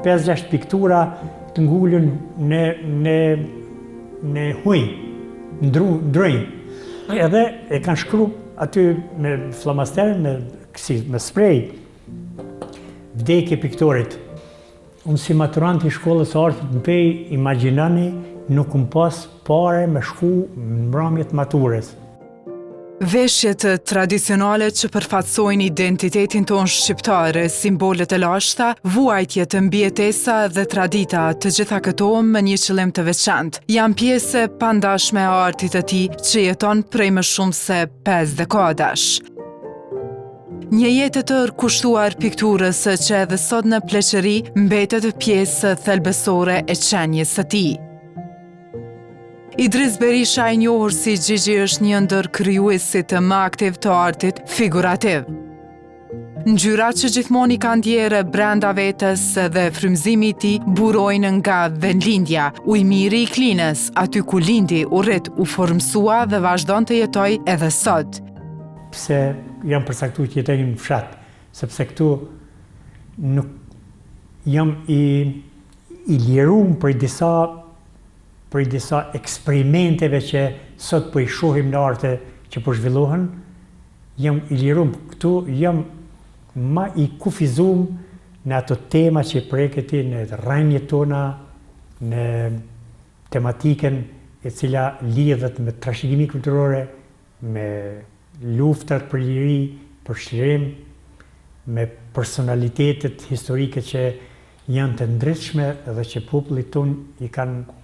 5-6 piktura të ngullën në huj, në drënj. Edhe e kanë shkru aty me flamaster, me sprej, vdekje piktorit. Unë si maturant i shkollës artit në pej, imagjinani, nuk më pas pare me shku në mbrëmjet maturës. Veshjet tradicionale që përfatsojnë identitetin tonë shqiptare, simbolet e lashta, vuajtje të mbijetesa dhe tradita, të gjitha këto me një qëllim të veçantë, janë pjesë e pandashme e artit të tij që jeton prej më shumë se 5 dekadash. Një jetë të kushtuar pikturës që edhe sot në pleqëri mbetet pjesë thelbësore e qenjes së tij. Idris Berisha i njohur si Gjigji është një ndër krijuesit më aktiv të artit figurativ. Ngjyra që gjithmonë i kanë ndjerë brenda vetes dhe frymëzimi i tij burojnë nga vendlindja, ujmiri i Klinës, aty ku lindi, u rrit, u formsua dhe vazhdon të jetoj edhe sot. Pse jam përcaktuar që jetoj në fshat, sepse këtu nuk jam i liruar për disa eksperimenteve që sot po i shohim në arte që po zhvillohen, jam i liruar këtu, jam ma i kufizuar në ato tema që preketi në rrënjët tona, në tematiken e cila lidhet me trashëgimi kulturore, me luftat për liri, për shlirim, me personalitetet historike që janë të ndritshme dhe që popullit ton i kanë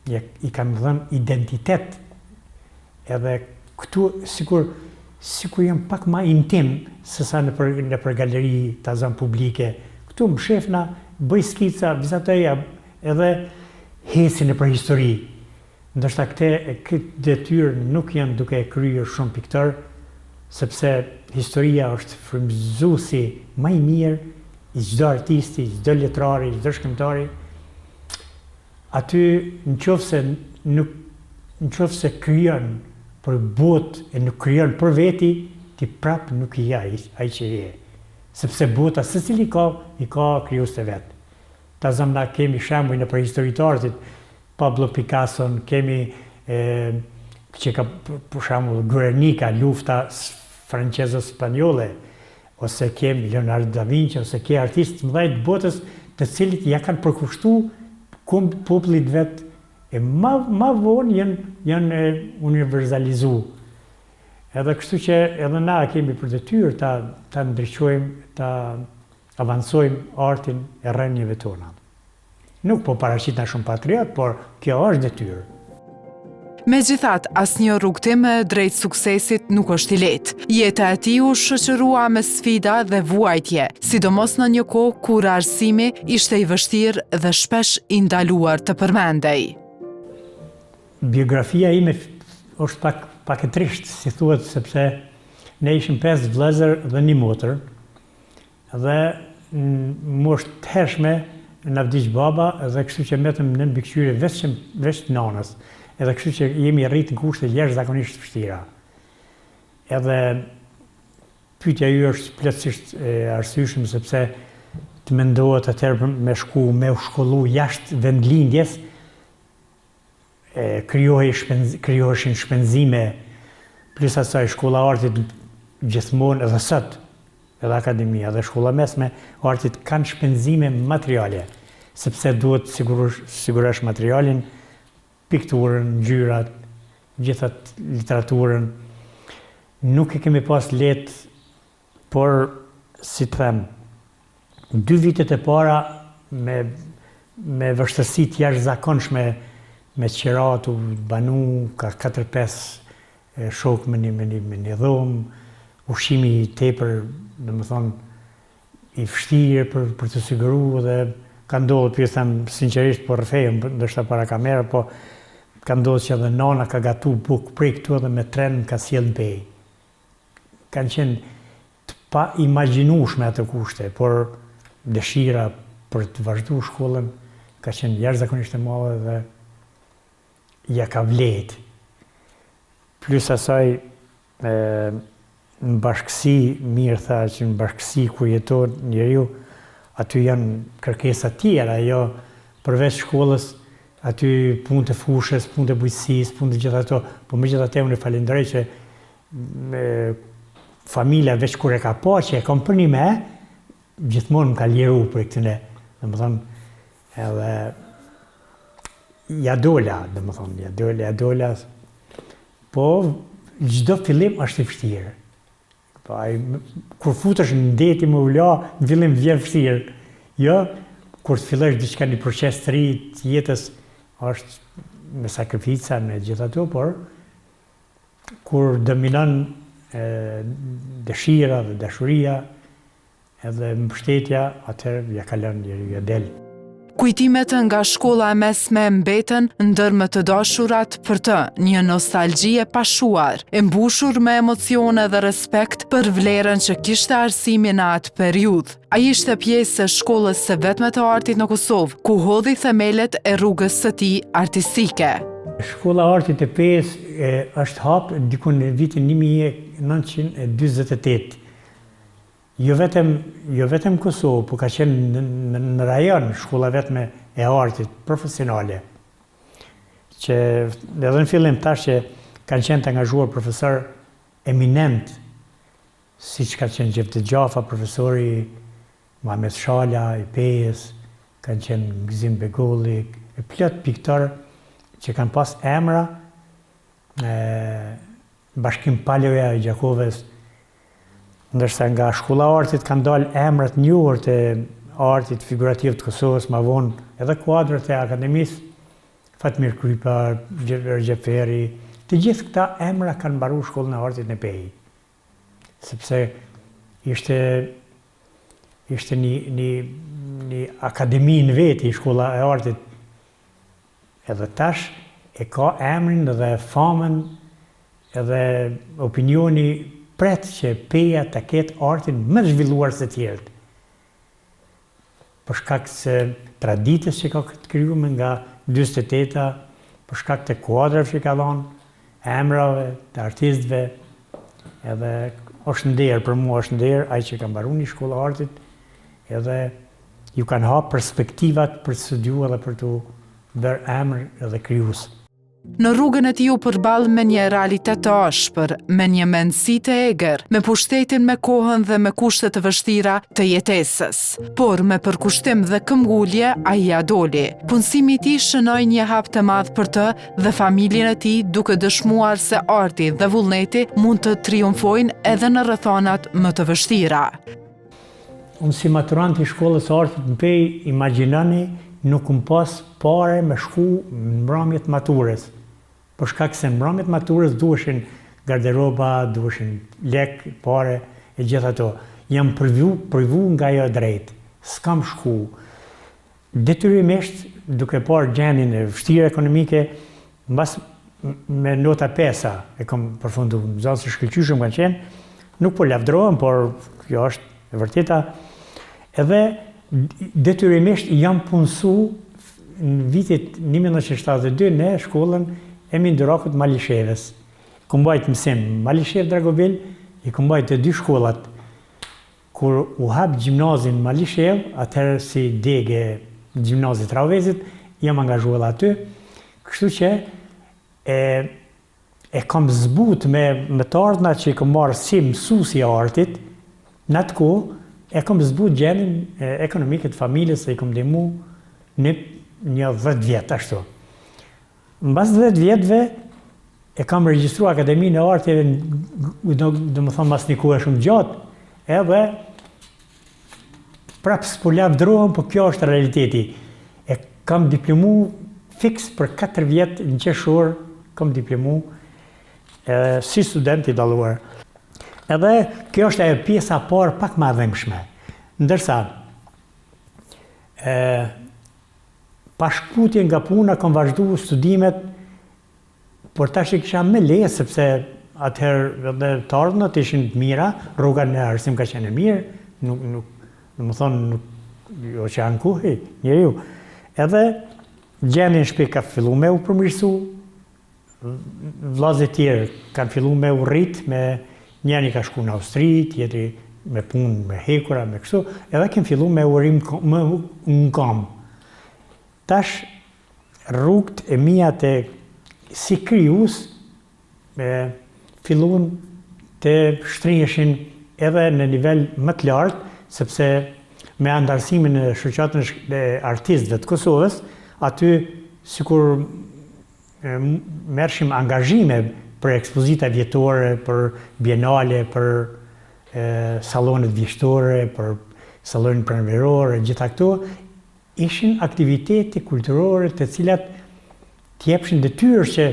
dhënë identitet. Edhe këtu sikur jam pak ma intim se sa në për galeri të azam publike. Këtu më shefna, bëj skica, vizatoj edhe hesi në për histori. Ndërsa këtë detyrë nuk janë duke e kryer shumë piktor, sepse historia është frymëzuesi më i mirë i çdo artisti, i çdo letrari, i çdo shkrimtari. Aty nëse krijon për botë e nuk krijon për veti, ti prap nuk i ai që je. Sepse bota secili i ka krijues të vet. Ta zamna kemi shembuj në për histori të artit, Pablo Picasso, kemi që ka për shembull Guernica, lufta franceze-spanjolle, ose kemi Leonardo da Vinci, ose ke artistë të mëdhenj të botës të cilit ja kanë përkushtuar popullit vet e ma vonë janë universalizuar. Edhe kështu që edhe na kemi për detyrë ta ndriçojmë, ta avancojmë artin e rrënjeve tona. Nuk po paraqit na shumë patriot, por kjo është detyrë. Megjithatë, asnjë rrugtim drejt suksesit nuk është i lehtë. Jeta e tij u shoqërua me sfida dhe vuajtje, sidomos në një kohë kur arsimi ishte i vështirë dhe shpesh i ndaluar të përmendej. Biografia ime është pak e trisht, si thuhet, sepse ne ishim 5 vëllezër dhe 1 motër, dhe moshë të hershme na vdiq baba, dhe kështu që mbetëm në mbikëqyrje veç nanës. Edhe kështu që jemi rritë në kushte jashtëzakonisht vështira. Edhe pyetja ju është plotësisht e arsyeshme, sepse të mendohet atëherë me u shkollu jashtë vendlindjes, krijoheshin shpenzime, plus asaj shkolla artit gjithmonë edhe sot, edhe akademia dhe shkolla mesme artit kanë shpenzime materiale, sepse duhet sigurosh materialin, pikturën, ngjyrat, gjithat literaturën. Nuk e kemi pas lehtë, por si të them, 2 vitet e para me vështirësi të jashtëzakonshme, me qiratu, banu, ka 4-5 shok me një dhomë, ushqimi i tepër, domethënë i vështirë për të siguruar, dhe ka ndodhur, për them sinqerisht, po rrefejëm, ndoshta para kamera, po ka ndodhur që edhe nana ka gatu bukë prej këtu edhe me tren ka sjellë në pej. Kanë qenë të pa imagjinueshme ato kushte, por dëshira për të vazhduar shkollën ka qenë jashtëzakonisht e madhe dhe ja ka vlerë. Plus asaj, në bashkësi, mirë tha që në bashkësi ku jeton njeriu, aty janë kërkesa tjera, jo përveç shkollës, aty punë të fushës, punë të bujqësisë, punë të gjitha ato, po megjithatë unë falenderoj që familja veç kur e ka pa që e kam për një me, gjithmonë më ka liru për këtëne, dhe më thonë, edhe ja dola, dhe më thonë, ja dola, po gjdo fillim është i vështirë. Kur futesh në deti më ula, në fillim vjen vështirë. Jo, kur të fillosh diçka një proces të ri të jetës, është me sakrifica, me gjitha ato, por kur dominon dëshira dhe dashuria edhe mbështetja, atëherë ja kalon, ja del. Kujtimet nga shkolla e mesme mbeten ndër më të dashurat për të, një nostalgji e pashuar, e mbushur me emocione dhe respekt për vlerën që kishte arsimi në atë periudhë. Ai ishte pjesë e shkollës së vetme të artit në Kosovë, ku hodhi themelet e rrugës së tij artistike. Shkolla e artit e PES është hapë diku në vitin 1948. Jo vetëm Kosovë, po ka qenë në rajon shkolla vetme e artit profesionale. Që edhe në fillim tash që kanë qenë të angazhuar profesor eminent, si që ka qenë Gjefti Gjafa, profesori Muhamet Shala, i PES, kanë qenë Gzim Begolli, e plot piktor që kanë pas emra, Bashkim Paloja i Gjakovës, ndërsa nga shkolla e artit kanë dalë emrat njohur të artit figurativ të Kosovës, ma vonë edhe kuadrët e akademisë, Fatmir Krypa, Gjeferi, të gjithë këta emra kanë mbaruar shkollën e artit në Pej. Sepse ishte një akademi në veti shkolla e artit. Edhe tash e ka emrin dhe famën edhe opinioni pret që Peja të ketë artin më zhvilluar se tjerët. Për shkak se traditës që ka këtë krijuar nga 48-a, për shkak të kuadrave që ka dhënë, emrave të artistëve, edhe është nder, për mua është nder ai që ka mbaruar një shkollë artit, edhe ju kanë hapë perspektivat për të studiuar dhe për të bërë emër edhe krijues. Në rrugën e tij u përball me një realitet të ashpër, me një mendësi të egër, me pushtetin me kohën dhe me kushte të vështira të jetesës. Por me përkushtim dhe këmbgulje ai ja doli. Punësimi i tij shënoi një hap të madh për të dhe familjen e tij, duke dëshmuar se arti dhe vullneti mund të triumfojnë edhe në rrethonat më të vështira. Unë si maturant i shkollës së artit në Pej, imagjinoni nuk më pas pare me shku në mbrëmjet maturës. Për shkak se mbrëmjet maturës duheshin garderoba, duheshin lek, pare e gjitha ato. Jam privu nga jo drejt. S'kam shku. Detyrimisht, duke parë gjendjen e vështirë ekonomike, mbas me nota 5-a e kam përfundu, zonë se shkëlqyshëm kanë qenë, nuk po lavdrohem, por kjo është e vërteta. Edhe detyrimisht jam punësu në vitit 1972 në shkollën Emin Durakut Malishevës. Kumbajt mësim Malishev Dragobil, i kumbajt të dy shkollat. Kur u hap gjimnazin Malishev, atëherë si dege gjimnazit Ravezit, jam angazhuar aty, kështu që e kam zbut me të ardhna që i kam marrë si mësuesi i artit, në atë kohë, e kam zbut gjendjen ekonomike të familjes se i kam ndihmu në një 10 vjet ashtu. Mbas 10 vjetëve e kam regjistruar Akademinë e Arteve, domethënë mas një kohë shumë gjatë, edhe prapë s'po lavdrohem, po kjo është realiteti. E kam diplomu fiks për 4 vjet në qershor, kam diplomu si student i dalluar. Edhe kjo është ajo pjesa parë pak më adhemshme. Ndërsa, pa shkputje nga puna, kam vazhdu studimet, por tash i kisha me leje, sepse atëherë edhe të ardhënat ishin të mira, rruga në arsim ka qenë e mirë, jo që ankuhi, njeriu. Edhe gjendja në shtëpi ka fillu me u përmirësu, vllazët tjerë kanë fillu me u rrit, njëri ka shku në Austri, tjetri me punë, me hekura, me kështu, edhe kem fillu me urim në kam. Tash, rrugët e mia të si kryus, fillun të shtrineshin edhe në nivel më të lartë, sepse me andarësimin e shoqatën e artistëve të Kosovës, aty sikur merrshim angazhime për ekspozita vjetore, për bienale, për salonet vjeshtore, për salonin pranverore, gjitha këto, ishin aktivitete kulturore të cilat t'jepshin detyrë që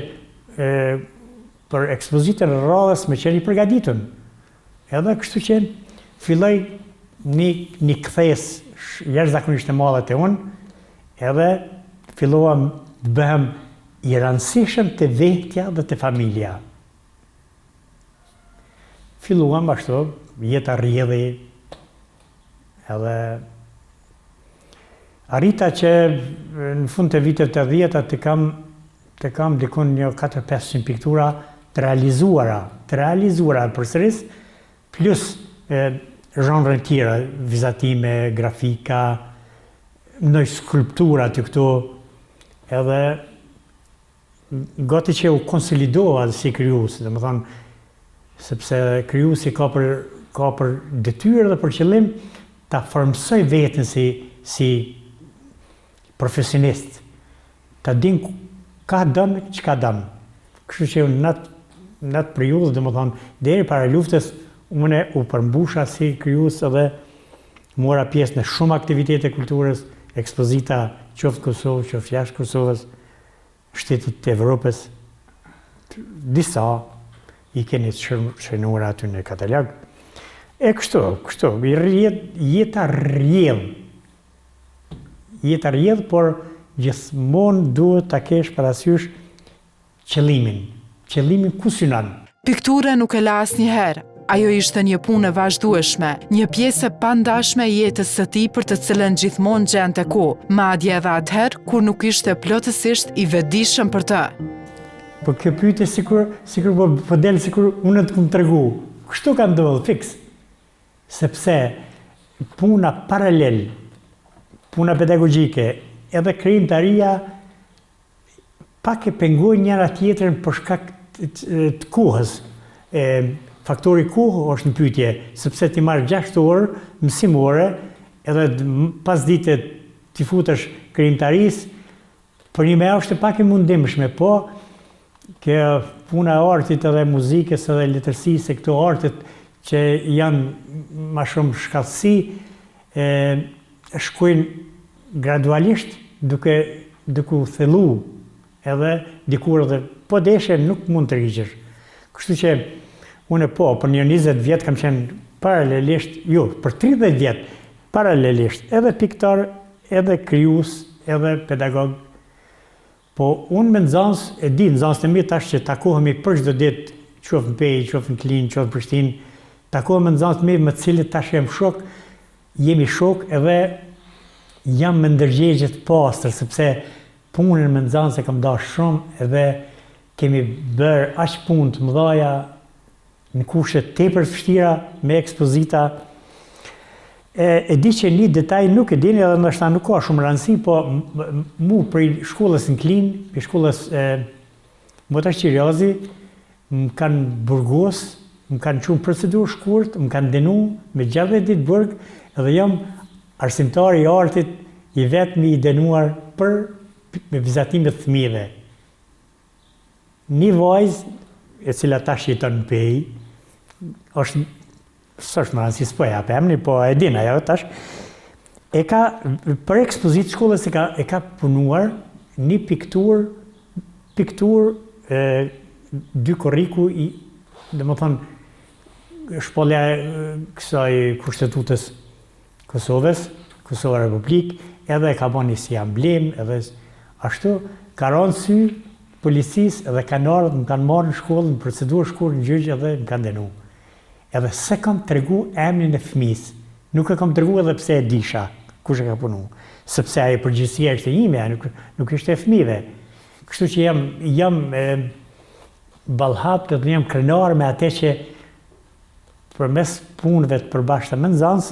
për ekspozitën e radhës me qenë i përgatitun. Edhe kështu që filloj një kthesë jashtëzakonisht e madhe te unë, edhe filluam të bëhem i rëndësishëm të vetja dhe të familja. Filluam ashtu, jeta rrjedhi, edhe arrita që në fund të vitet të 10 të kam dikun një 400-500 piktura të realizuara përsëris, plus zhanre tjera, vizatime, grafika, ndonjë skulptura të këtu, edhe gati që u konsolidova si krijues, domethënë sepse krijuesi ka për detyrë dhe për qëllim ta formsoj veten si profesionist, ta din ka dëm, çka dëm. Kështu që në atë periudhë, domethënë deri para luftës, unë u përmbusha si krijues edhe mora pjesë në shumë aktivitete kulturës, ekspozita qoftë Kosovë, qoftë jashtë Kosovës, shtetet të Evropës, disa i keni shënuar aty në katalog. E kështu, jeta rrjedh, por gjithmonë duhet ta kesh parasysh qëllimin ku synon. Piktura nuk e la asnjëherë. Ajo ishte një punë e vazhdueshme, një pjesë e pandashme e jetës së tij për të cilën gjithmonë gjente kohë, madje edhe atëherë kur nuk ishte plotësisht i vetëdijshëm për të. Po kjo pyetje sikur po del sikur unë të kum tregu. Kështu ka ndodhur fiks. Sepse puna paralel, puna pedagogjike, edhe krijimtaria pak e pengojnë njëra tjetrën për shkak të kohës. Faktori kohë është në pyetje, sepse ti marrë 6 orë mësimore, edhe pas dite ti futesh krijimtarisë, për një me është pak e mundimshme, po kjo puna e artit edhe muzikës edhe letërsisë, e këto artet që janë ma shumë shkallësi, shkojnë gradualisht duke u thellu, edhe dikur edhe po deshe nuk mund të rigjesh. Kështu që unë për një 20 vjetë kam qenë paralelisht, për 30 vjetë paralelisht, edhe piktar, edhe krijues, edhe pedagog. Po unë me nxënës, e di nxënës të mi tash që takohemi për çdo ditë, qoftë në Pejë, qoftë në Klinë, qoftë në Prishtinë, takohemi me nxënës të mi me të cilët tash jemi shok, edhe jam me ndërgjegje të pastër, sepse punën me nxënës e kam dashur shumë, edhe kemi bërë aq punë të mëdha në kushte tepër të vështira me ekspozita. E di që një detaj nuk e dini edhe ndoshta nuk ka shumë rëndësi, po mu prej shkollës në Klinë, për shkollës Motash Qirjazi, më kanë burgos, më kanë qunë procedurë shkurt, më kanë denu me 60 ditë burg, edhe jam arsimtari i artit i vetmi i denuar për me vizatimet të fëmijëve. Një vajzë, e cila tash jeton në Pejë, është më rëndësi s'po ja emri, po e din ajo tash, për ekspozitë shkollës e ka punuar një piktur dy korriku i, domethënë shpallja kësaj kushtetutës Kosovës, Kosova Republik, edhe e ka bënë si amblem, edhe ashtu ka rënë sy policisë edhe kanë ardhur, më kanë marrë në shkollë, në procedurë shkurt, në gjyq edhe më kanë denu. Edhe se kam tregu emrin e fëmisë, nuk e kam tregu edhe pse e disha kush e ka punu, sepse ajo përgjegjësia ishte ime, nuk ishte e fëmijëve. Kështu që jam ballhat dhe jam krenar me atë që përmes punëve të përbashkëta me nxënës,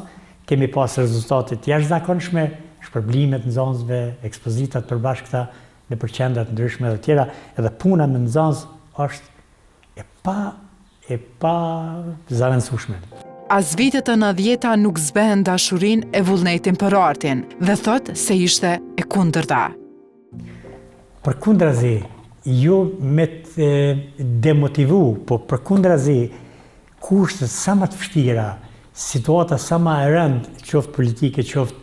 kemi pas rezultate të jashtëzakonshme, shpërblimet nxënësve, ekspozitat përbashkëta në përqendra të ndryshme dhe tjera, edhe puna me nxënës është e pa zavendësueshme. As vitet e 90-ta nuk zbehen dashurin e vullnetin për artin dhe thot se ishte e kundërta. Përkundrazi, jo me të demotivu, po përkundrazi kushtet sa më të vështira, situata sa më e rëndë, qoftë politike, qoftë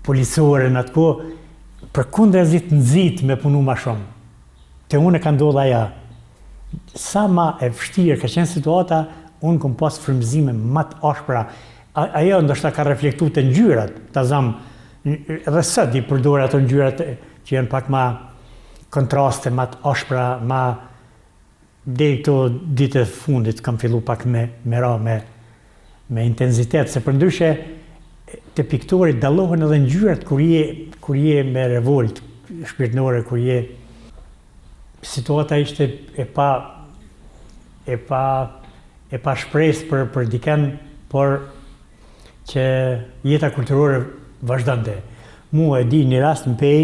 policore në atë kohë, përkundrazi të nxit me punu ma shumë. Te unë ka ndodhur ajo. Sa më e vështirë ka qenë situata, unë kom pas frymëzime më të ashpra. Ajo ndoshta ka reflektuar te ngjyrat, ta zam edhe sot i përdor ato ngjyrat që janë pak më kontraste, më të ashpra, më deri këto ditë të fundit kam filluar pak me intensitet, se përndryshe te piktorit dallohen edhe ngjyrat kur je me revolt shpirtërore, kur je situata ishte e pa shpresë për dikën, por që jeta kulturore vazhdonte. Mua e di një rast në Pej,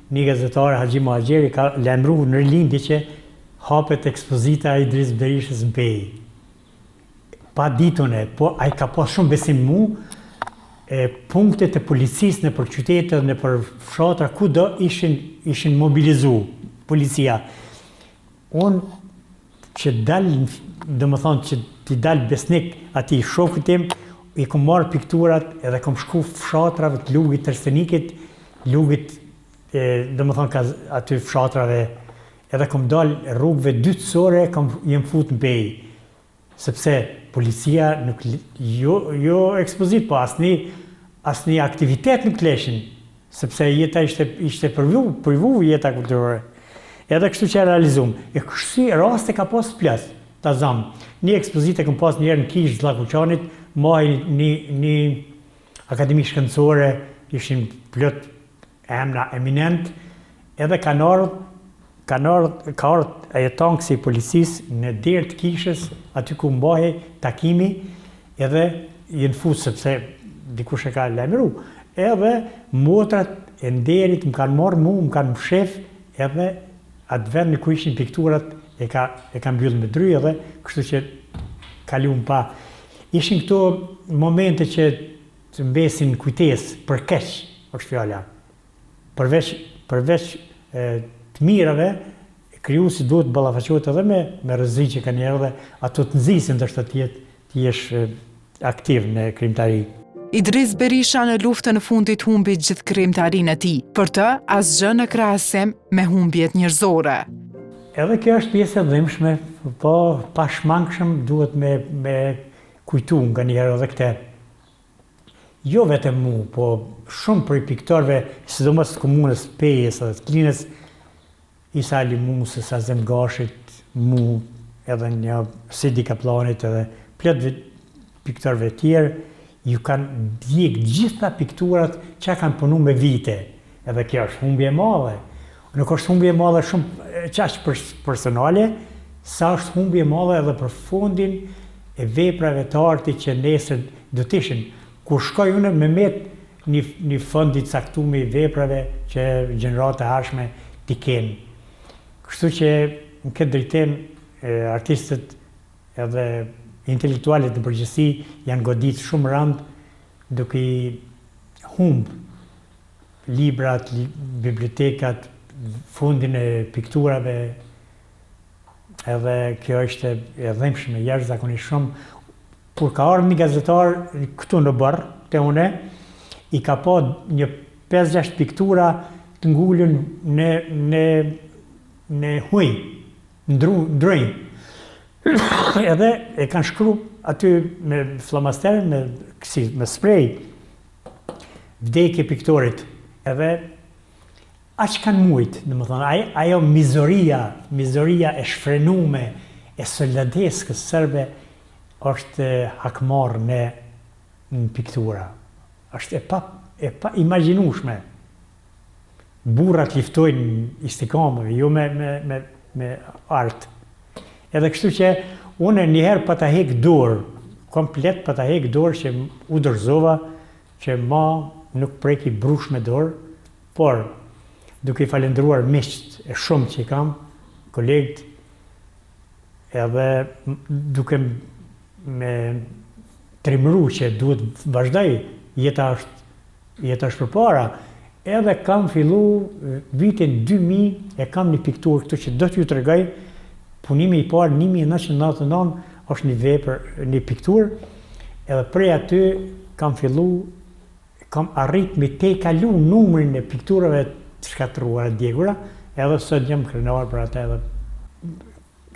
një gazetar Haxhi Muhaxheri ka lajmëruar në lindje që hapet ekspozita e Idris Berishës në Pej. Pa ditune, po ai ka pas shumë besim mu, punktet e policisë në për qytetet, në për fshatra, kudo ishin mobilizu policia. Unë që që t'i dal besnik ati shokut tim, i kom marrë pikturat edhe kom shku fshatrave të Lugit Trstenikit, Lugit aty fshatrave, edhe kom dal rrugëve dytësore, jem fut në Pej, sepse policia nuk, jo ekspozit, po asni aktivitet nuk leshin, sepse jeta ishte përvu jeta kulturore. Edhe kështu që e realizum. E kështu raste ka pas plas, ta zam. Një ekspozite kam pas njerë në Kishë Zllakuqanit, maj një akademi shkencore, ishin plot emra eminent, edhe ka ardhur ajetanksi i policisë në derë të Kishës, aty ku mbahej takimi, edhe jenë fut sepse dikush e ka lajmëru. Edhe motrat e nderit më kanë marrë mu, më kanë mshef, edhe atë vend në ku ishin pikturat e ka mbyllë me dry, edhe kështu që kaluam pa. Ishin këto momente që të mbesin kujtes për keq, është fjala. Përveç të mirave, krijuesi duhet ballafaqohet edhe me rreziqe kanë njerëz dhe ato të nxisin ndoshta të jesh aktiv në krimtari. Idris Berisha në luftën e fundit humbi gjithë krimtarinë e tij. Për të, asgjë në krahasim me humbjet njerëzore. Edhe kjo është pjesë e dhimbshme, po pa shmangshëm duhet me kujtu nga njerë edhe këte. Jo vetëm mu, po shumë për i piktorve, sidomos të komunës Pejës edhe të Klinës, Isa Ali Musës, Azem Gashit, mu, edhe një Sidi Kaplanit, edhe plot piktorve tjerë, ju kanë djekë gjitha pikturat që kanë punu me vite. Edhe kjo është humbje madhe. Nuk është humbje madhe shumë qaq personale, sa është humbje madhe edhe për fondin e veprave të artit që nesër do të ishin. Kur shkoj unë me met një fond i caktuar i veprave që gjenerata e ardhshme t'i kenë. Kështu që në këtë drejtim artistët edhe intelektualet në përgjithësi janë godit shumë rënd duke i humb librat, bibliotekat, fundin e pikturave, edhe kjo është e dhimbshme, jashtëzakonisht shumë. Kur ka ardhur një gazetar këtu në Borr, te une, i ka pa një 5-6 piktura të ngullën në huj, në drënj. Edhe e kanë shkru aty me flamaster, me sprej, vdekje piktorit. Edhe aq kanë mujt, domethënë, ajo mizoria e shfrenume e soldadeskës serbe është hakmarr në piktura. Është e pa imagjinueshme. Burrat liftojnë istikamëve, jo me art. Edhe kështu që Unë njëherë pa ta hek dorë, komplet pa ta hek dorë që u dorëzova që ma nuk preki brush me dorë, por duke i falendruar miqt e shumë që i kam, kolegët, edhe duke me trimru që duhet vazhdoj, jeta është përpara, edhe kam fillu vitin 2000 e kam një pikturë këtu që do t'ju tregoj. Punimi i parë 1999 është një vepër, një pikturë, edhe prej aty kam arrit me te kalu numrin e pikturave të shkatruara djegura, edhe sot jam krenar për atë edhe.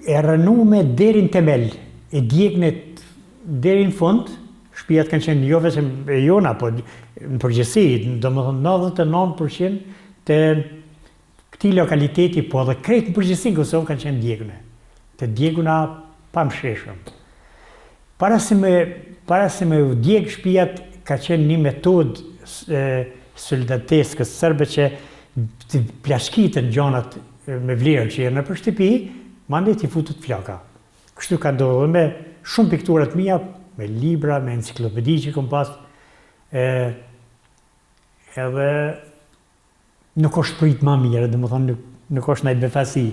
E rënume deri në temel, e djegnet deri në fund, shtëpiat kanë qenë jo vetëm e jona, po në përgjithësi, domethënë 99% të këtij lokaliteti, po edhe krejt në përgjithësi në Kosovë kanë qenë djegune. Të djeguna pa mshreshëm. Para se me u djeg shtëpiat, ka qenë një metodë solidariteskës serbe që të plashkiten gjanat me vlerë që janë nëpër shtëpi, mandej t'i futut flaka. Kështu ka ndodhur me shumë pikturat mia, me libra, me enciklopedi që kom pas, edhe nuk është prit ma mirë, domethënë nuk është ndaj befasi.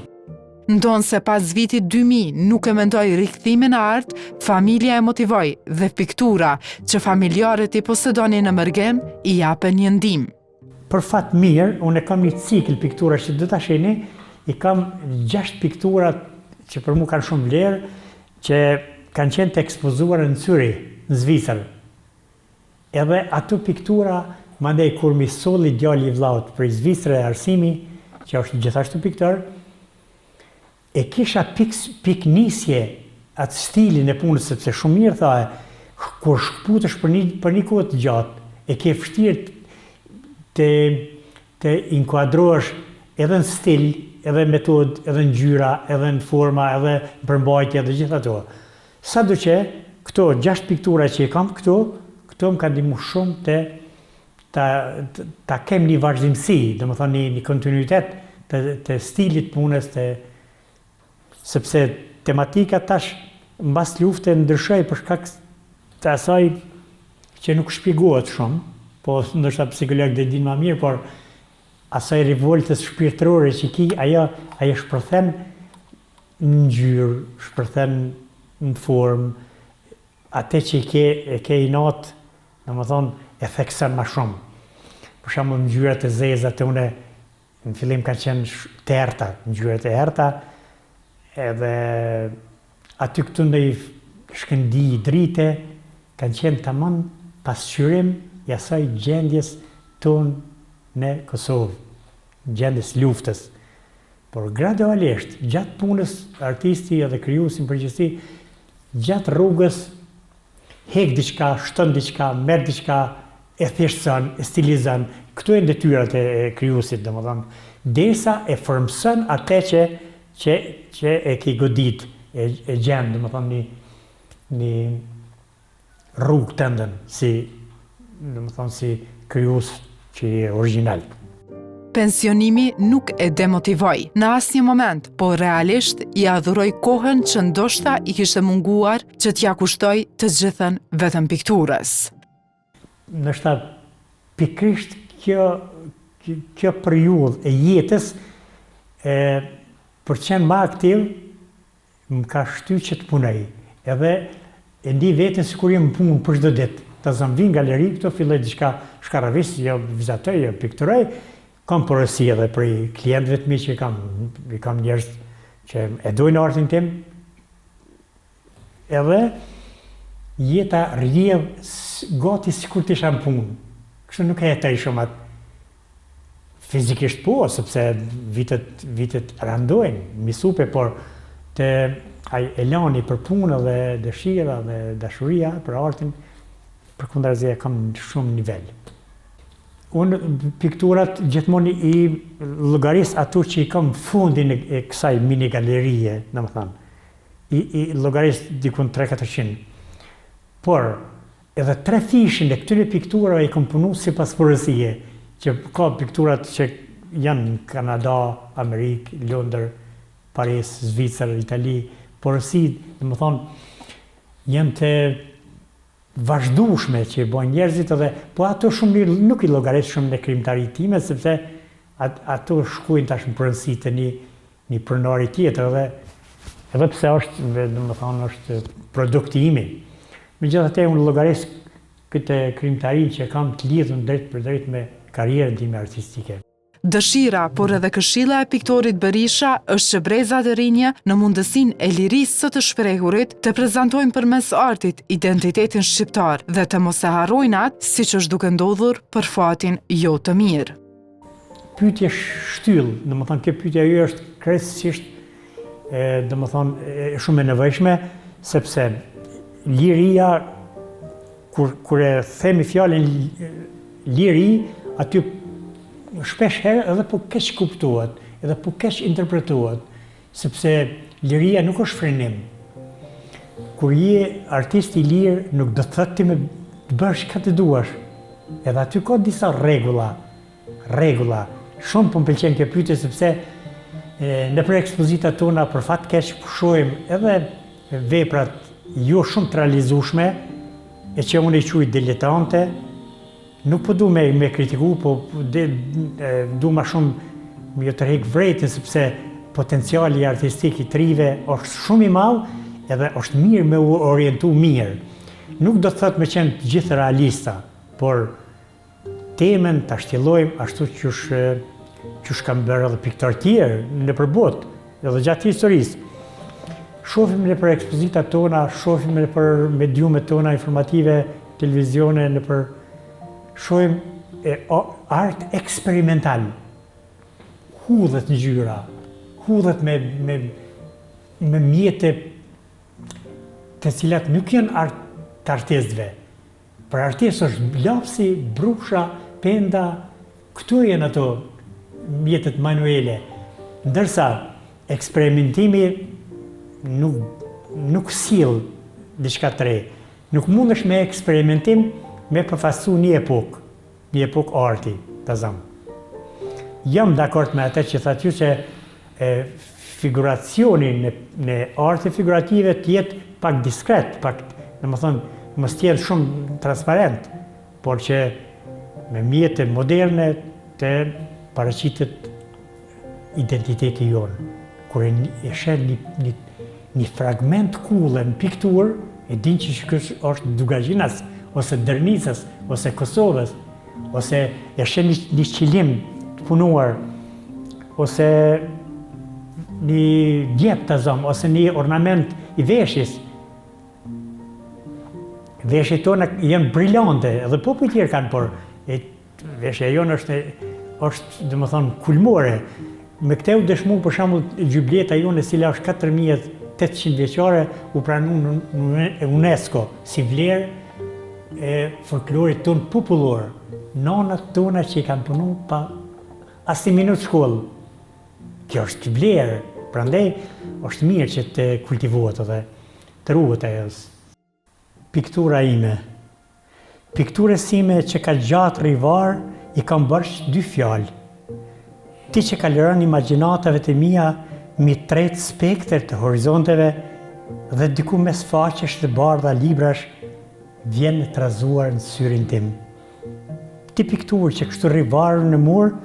Ndonë se pas vitit 2000 nuk e mendoj rikthimin e art, familja e motivoj dhe piktura që familjarët i posedonin në mërgem i japen një ndim. Për fat mirë, unë e kam një cikl piktura që do ta shihni, i kam 6 piktura që për mu kanë shumë vlerë, që kanë qenë të ekspozuar në Zürich, në Zvicër. Edhe ato piktura, mandej kur mi solli djali i vllaut për Zvicër e Arsimi, që është gjithashtu piktor, e kisha piknisje atë stilin e punës, sepse shumë mirë thae, kur shkputesh për një kohë të gjatë, e ke vështirë të inkuadrohesh edhe në stil, edhe në metodë, edhe në ngjyra, edhe në forma, edhe në përmbajtje, edhe gjithë ato. Sadoqë këto 6 piktura që i kam këto më kanë ndihmu shumë ta kem një vazhdimsi, domethënë një kontinuitet të stilit punës, sepse tematika tash mbas lufte ndryshoi për shkak të asaj që nuk shpjegohet shumë, po ndoshta psikologët dhe dinë më mirë, por asaj rivoltës shpirtërore që ajo shpërthen në ngjyrë, shpërthen në formë, atë që e ke inat, domethënë e thekson më shumë. Për shembull ngjyrat e zeza të une në fillim kanë qenë të errta, ngjyrat e errta, edhe aty këtu ndaj shkëndi i drite kanë qenë tamam pasqyrim i asaj gjendjes tonë në Kosovë, gjendjes luftës. Por gradualisht, gjatë punës, artisti edhe krijuesi në përgjithësi, gjatë rrugës, hek diçka, shton diçka, merr diçka, e thjeshtëson, e stilizon. Këto janë detyrat e krijuesit, domethënë, derisa e formson atë që e ke godit, e gjen, domethënë një rrugë tëndën si krijues që je origjinal. Pensionimi nuk e demotivoi në asnjë moment, po realisht i adhuroi kohën që ndoshta i kishte munguar që t'ja kushtoi të gjithën vetëm pikturës. Ndoshta pikërisht kjo periudhë e jetës për qenë më aktiv më ka shtyr që të punoj. Edhe e ndi veten sikur jam punë për çdo ditë. Ta zëm vi në galeri këto filloj diçka shkarravis, jo vizatoj, jo pikturoj. Kam porosi edhe për klientëve të mi që i kam njerëz që e dojnë artin tim. Edhe jeta rrjedh gati sikur të isha në punë. Kështu nuk e jetoj shumë atë. Fizikisht po, sepse vitet randojnë, misupe, por të elani për punë dhe dëshira dhe dashuria për artin, përkundazi e kam në shumë nivel. Unë pikturat gjithmonë i llogaris ato që i kam fundin e kësaj mini galerie, domethënë. I llogaris dikun 300-400. Por edhe 3 fishin e këtyre pikturave i kam punu sipas porosie, që ka pikturat që janë në Kanada, Amerikë, Londër, Paris, Zvicër, Itali, porosi, janë të vazhdueshme që bojnë njerëzit edhe, po ato shumë nuk i llogarit shumë në krijimtarinë time, sepse ato shkojnë tash në pronësi të një pronari tjetër edhe pse është produkti imi. Megjithatë unë llogaris këtë krijimtarinë që kam të lidhur drejt për drejt me karrierën time artistike. Dëshira, por edhe këshilla e piktorit Berisha është që brezat e rinje në mundësinë e lirisë së të shprehurit të prezantojnë përmes artit identitetin shqiptar dhe të mos e harrojnë atë siç është duke ndodhur për fatin jo të mirë. Pyetje shtyll, kjo pyetja ju është krejtësisht shumë e nevojshme, sepse liria, kur e themi fjalën liri, aty shpesh herë edhe po keq kuptohet, edhe po keq interpretohet, sepse liria nuk është frenim. Kur je artist i lirë, nuk do të thotë ti me të bësh çka të duash. Edhe aty ka disa rregulla. Shumë po m'pëlqen kjo pyetje sepse nëpër ekspozitat tona për fat keq shohim edhe veprat jo shumë të realizueshme, e që unë i quaj diletante. Nuk po du me kritiku, po du ma shumë me të rrek vrejtën, sepse potenciali artistik i trive është shumë i madh edhe është mirë me u orientu mirë. Nuk do të thot me qenë të gjithë realista, por temen të ashtjellojmë ashtu që kam bërë edhe piktar tjerë në përbot, edhe gjatë historisë. Shohim në për ekspozitat tona, shohim në për mediumet tona informative, televizione, shohim art eksperimental, hudhet ngjyra, hudhet me mjete të cilat nuk janë art të artistëve. Për artistë është lapsi, brusha, penda, këto janë ato mjetet manuele. Ndërsa eksperimentimi nuk sill diçka të re. Nuk mundesh me eksperimentim me përfasu një epok arti, të zamë. Jam dakord me atë që thatë ju që figuracioni në arti figurative tjetë pak diskret, mos tjetë shumë transparent, por që me mjete moderne të paraqitet identiteti jonë. Kur e shen një fragment kulle në piktur, e din që kështë është Dugajinas, ose Dërnicës, ose Kosovës, ose e shen një qilim të punuar, ose një gjep të zomë, ose një ornament i veshjes. Veshjet tona janë brillante, edhe po për tjerë kanë, por veshja jonë është dhe më thonë, kulmore. Me këte u dëshmu, për shembull, gjybleta jonë, e cila është 4800 vjeqare, u pranu në UNESCO si vlerë e folklorit tonë popullor. Nonat tona që i kanë punu pa asnjë minutë shkollë. Kjo është vlerë, prandaj është mirë që të kultivohet edhe të ruhet ajo. Piktura ime. Pikturës ime që ka gjatë rivar, i kam bërë 2 fjalë. Ti që ka lëron imagjinatave të mia mi tret spektër të horizonteve dhe diku mes faqesh të bardha librash vjen të trazuar në syrin tim. Ti pikturë që kështu rivarë në mur,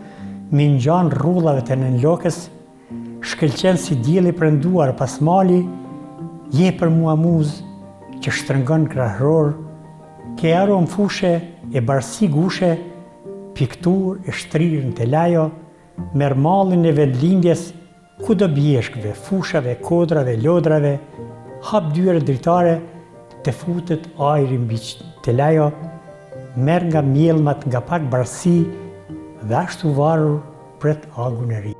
mi ngjan rrullave të nënlokës, shkëlqen si dielli prenduar pas mali, je për mua muzë që shtrëngon krahror, ke arom fushe e barsi gushe, pikturë e shtrirë në telajo, merr mallin e vendlindjes, ku do bjeshkve, fushave, kodrave, lodrave, hap dyre dritare, të futet ajri mbi telajo, merr nga mjellmat nga pak barsi dhe ashtu varur pret agun e ri.